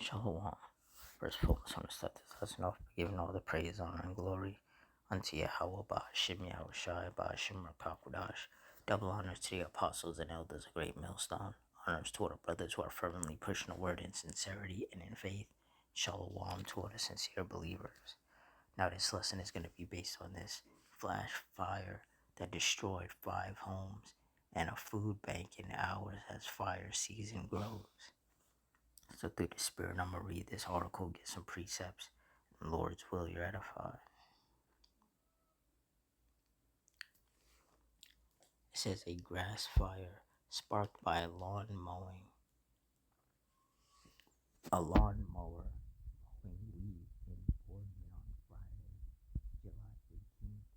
Shalom. First, focus on the stuff that doesn't off, giving all the praise, honor, and glory unto Yahweh, Ba'ashim Yahushai, Ba'ashim Rakakwadash. Double honors to the apostles and elders, a great millstone. Honors to all the brothers who are fervently pushing the word in sincerity and in faith. Shalom to all the sincere believers. Now, this lesson is going to be based on this flash fire that destroyed 5 homes and a food bank in hours as fire season grows. So through the Spirit, I'm going to read this article, get some precepts. In the Lord's will, you're edified. It says a grass fire sparked by a lawn mowing. A lawnmower mowing weeds in Boardman on Friday, July 18th.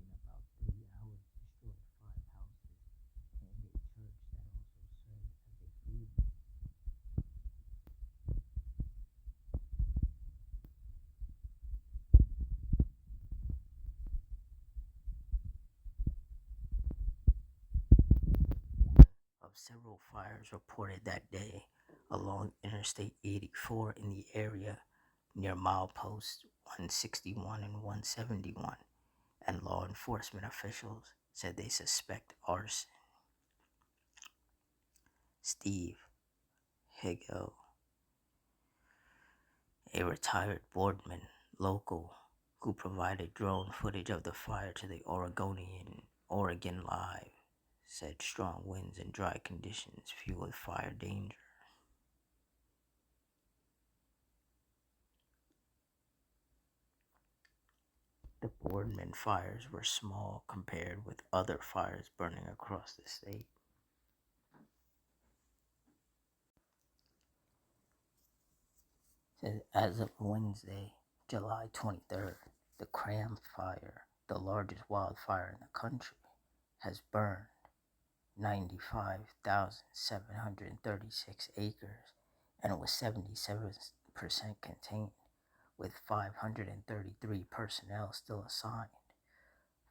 In about 3 hours, destroyed 5 houses and a church that also served as a food bank. Of several fires reported that day along Interstate 84 in the area near mileposts 161 and 171, and law enforcement officials said they suspect arson. Steve Higgo, a retired boardman local who provided drone footage of the fire to the Oregon Live, said strong winds and dry conditions fueled fire danger. The Boardman fires were small compared with other fires burning across the state. As of Wednesday, July 23rd, the Cram Fire, the largest wildfire in the country, has burned 95,736 acres and was 77% contained, with 533 personnel still assigned.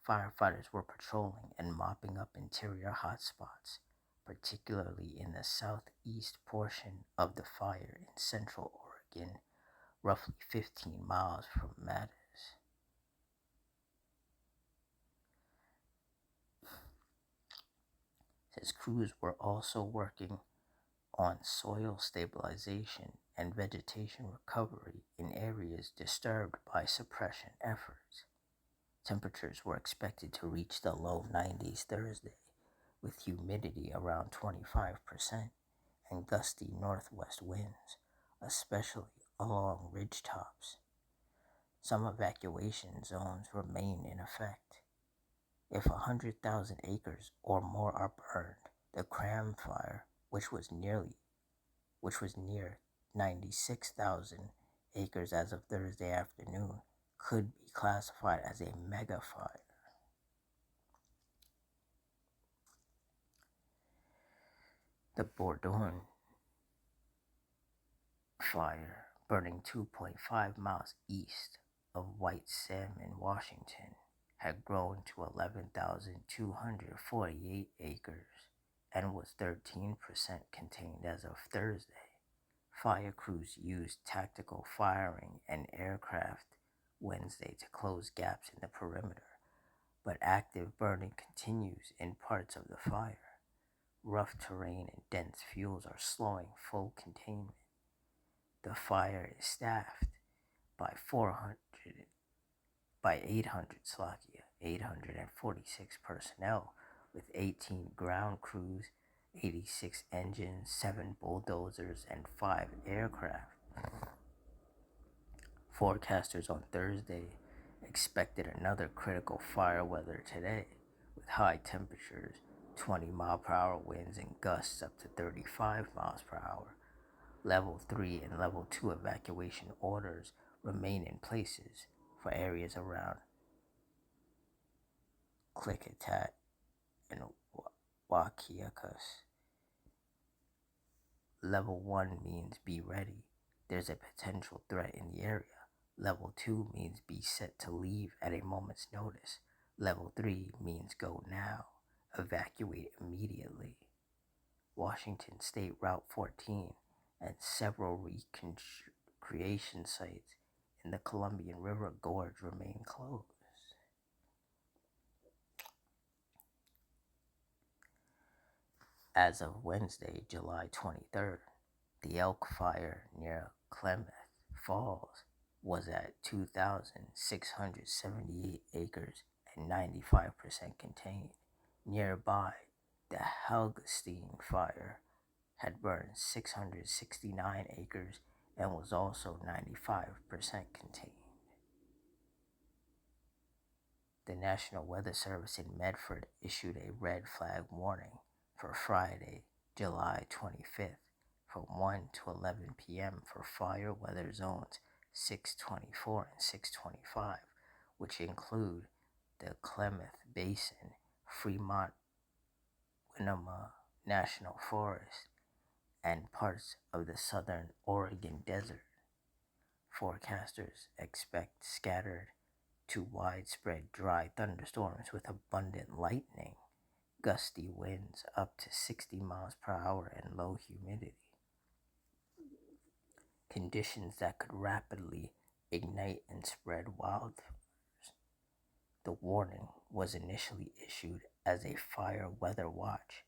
Firefighters were patrolling and mopping up interior hotspots, particularly in the southeast portion of the fire in central Oregon, roughly 15 miles from Matters. His crews were also working on soil stabilization and vegetation recovery in areas disturbed by suppression efforts. Temperatures were expected to reach the low 90s Thursday, with humidity around 25% and gusty northwest winds, especially along ridgetops. Some evacuation zones remain in effect. If 100,000 acres or more are burned, the Cram Fire, which was near 96,000 acres as of Thursday afternoon, could be classified as a mega fire. The Bourdon Fire, burning 2.5 miles east of White Salmon, Washington, had grown to 11,248 acres and was 13% contained as of Thursday. Fire crews used tactical firing and aircraft Wednesday to close gaps in the perimeter, but active burning continues in parts of the fire. Rough terrain and dense fuels are slowing full containment. The fire is staffed by 846 personnel with 18 ground crews, 86 engines, 7 bulldozers, and 5 aircraft. Forecasters on Thursday expected another critical fire weather today, with high temperatures, 20-mile-per-hour winds, and gusts up to 35 miles per hour. Level 3 and Level 2 evacuation orders remain in places for areas around Klickitat and Waukegan. Level 1 means be ready. There's a potential threat in the area. Level 2 means be set to leave at a moment's notice. Level 3 means go now. Evacuate immediately. Washington State Route 14 and several recreation sites in the Columbian River Gorge remain closed. As of Wednesday, July 23rd, the elk fire near Klamath Falls was at 2,678 acres and 95% contained. Nearby, the Helgestein fire had burned 669 acres and was also 95% contained. The National Weather Service in Medford issued a red flag warning for Friday, July 25th from 1 to 11 p.m. for fire weather zones 624 and 625, which include the Klamath Basin, Fremont Winema National Forest, and parts of the southern Oregon Desert. Forecasters expect scattered to widespread dry thunderstorms with abundant lightning, gusty winds up to 60 miles per hour, and low humidity. Conditions that could rapidly ignite and spread wildfires. The warning was initially issued as a fire weather watch,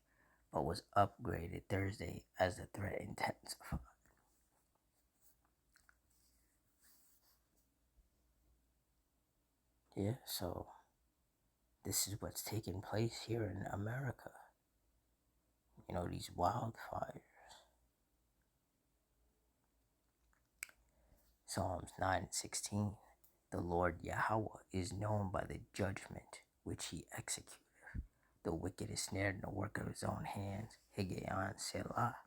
but was upgraded Thursday as the threat intensified. Yeah, so this is what's taking place here in America. These wildfires. Psalms 9:16. The Lord Yahweh is known by the judgment which he executeth. The wicked is snared in the work of his own hands. Higgaion Selah.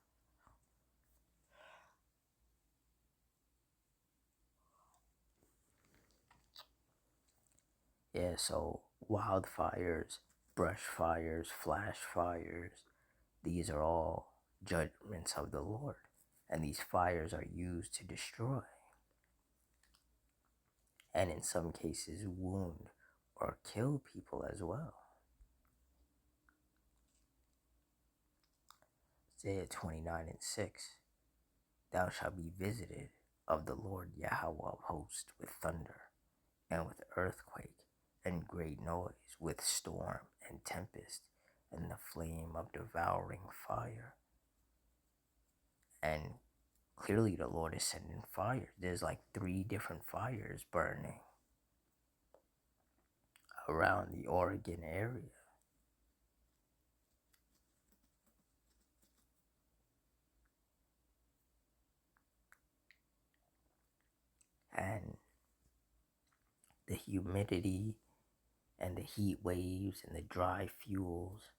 Yeah, so wildfires, brush fires, flash fires, these are all judgments of the Lord. And these fires are used to destroy, and in some cases wound or kill people as well. Isaiah 29:6. Thou shalt be visited of the Lord Yahweh of hosts with thunder, and with earthquake, and great noise, with storm and tempest, and the flame of devouring fire. And clearly the Lord is sending fire. There's like 3 different fires burning around the Oregon area. And the humidity and the heat waves and the dry fuels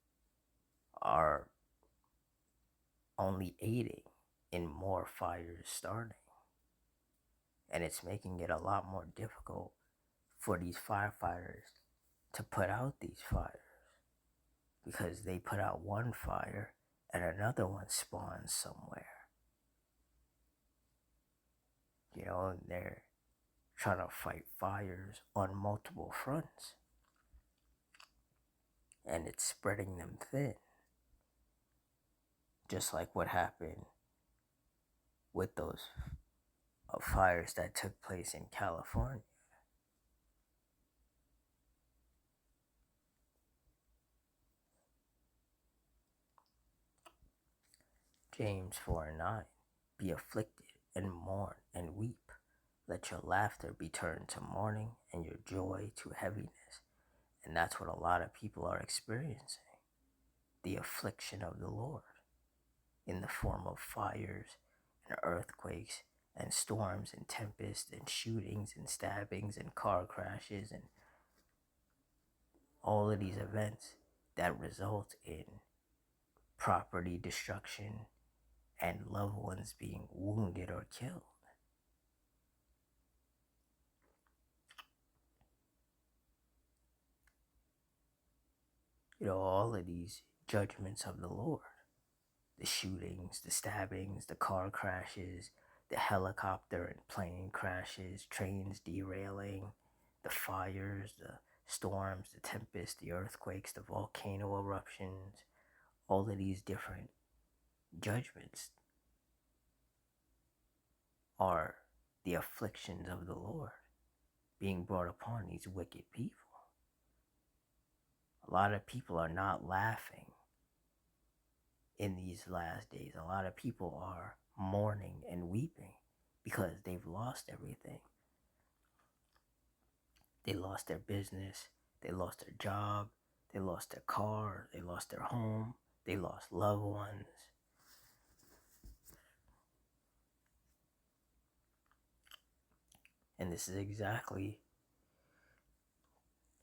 are only aiding in more fires starting. And it's making it a lot more difficult for these firefighters to put out these fires, because they put out one fire and another one spawns somewhere. They're trying to fight fires on multiple fronts, and it's spreading them thin. Just like what happened with those fires that took place in California. James 4:9. Be afflicted and mourn and weep. Let your laughter be turned to mourning and your joy to heaviness. And that's what a lot of people are experiencing. The affliction of the Lord in the form of fires and earthquakes and storms and tempests and shootings and stabbings and car crashes and all of these events that result in property destruction and loved ones being wounded or killed. All of these judgments of the Lord. The shootings, the stabbings, the car crashes, the helicopter and plane crashes, trains derailing, the fires, the storms, the tempests, the earthquakes, the volcano eruptions, all of these different judgments are the afflictions of the Lord being brought upon these wicked people. A lot of people are not laughing in these last days. A lot of people are mourning and weeping because they've lost everything. They lost their business, they lost their job, they lost their car, they lost their home, they lost loved ones. And this is exactly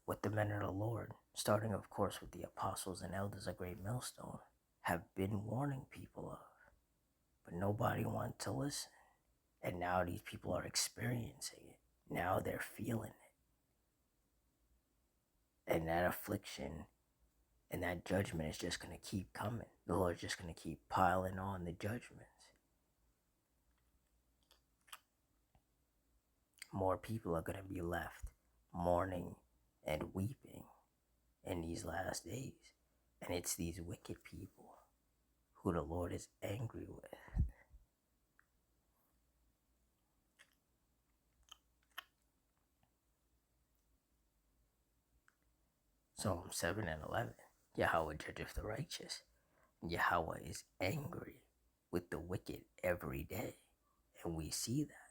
what the men of the Lord, starting of course with the apostles and elders of Great Millstone, have been warning people of. But nobody wanted to listen. And now these people are experiencing it. Now they're feeling it. And that affliction and that judgment is just going to keep coming. The Lord's just going to keep piling on the judgments. More people are going to be left mourning and weeping in these last days. And it's these wicked people who the Lord is angry with. Psalm 7 and 11. Yahweh judgeth the righteous. Yahweh is angry with the wicked every day. And we see that.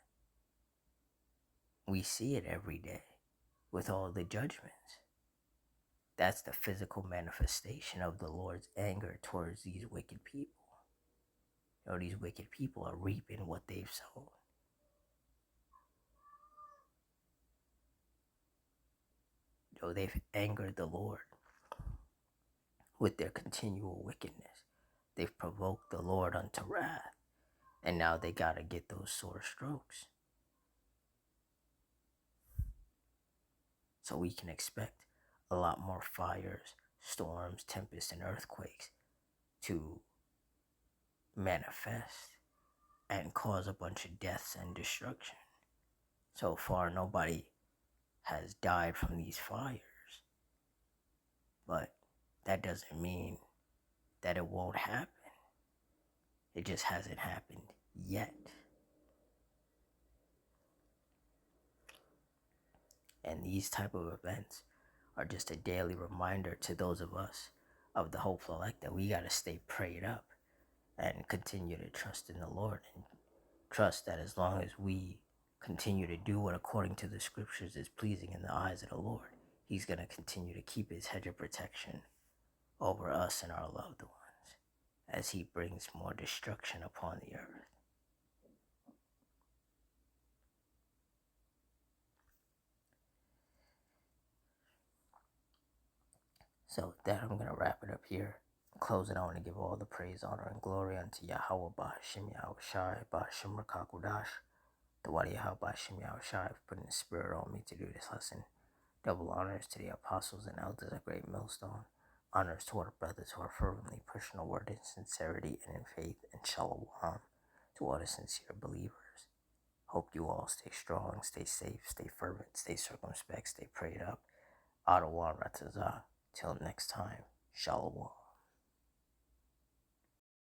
We see it every day with all the judgments. That's the physical manifestation of the Lord's anger towards these wicked people. You know, these wicked people are reaping what they've sown. You know, they've angered the Lord with their continual wickedness. They've provoked the Lord unto wrath. And now they gotta get those sore strokes. So we can expect a lot more fires, storms, tempests, and earthquakes to manifest and cause a bunch of deaths and destruction. So far, nobody has died from these fires. But that doesn't mean that it won't happen. It just hasn't happened yet. And these type of events are just a daily reminder to those of us of the hopeful elect that we got to stay prayed up and continue to trust in the Lord, and trust that as long as we continue to do what according to the scriptures is pleasing in the eyes of the Lord, He's going to continue to keep His hedge of protection over us and our loved ones as He brings more destruction upon the earth. So with that, I'm going to wrap it up here. In closing, I want to give all the praise, honor, and glory unto Yahweh Ba'ashim Yahweh Shai Ba'ashim Rakakudash. The Wadi Yahweh Ba'ashim Yahweh Shai for putting the spirit on me to do this lesson. Double honors to the apostles and elders of Great Millstone. Honors to our brothers who are fervently pushing the word in sincerity and in faith, and shalom to all the sincere believers. Hope you all stay strong, stay safe, stay fervent, stay circumspect, stay prayed up. Adawan Ratazah. Till next time, shalom.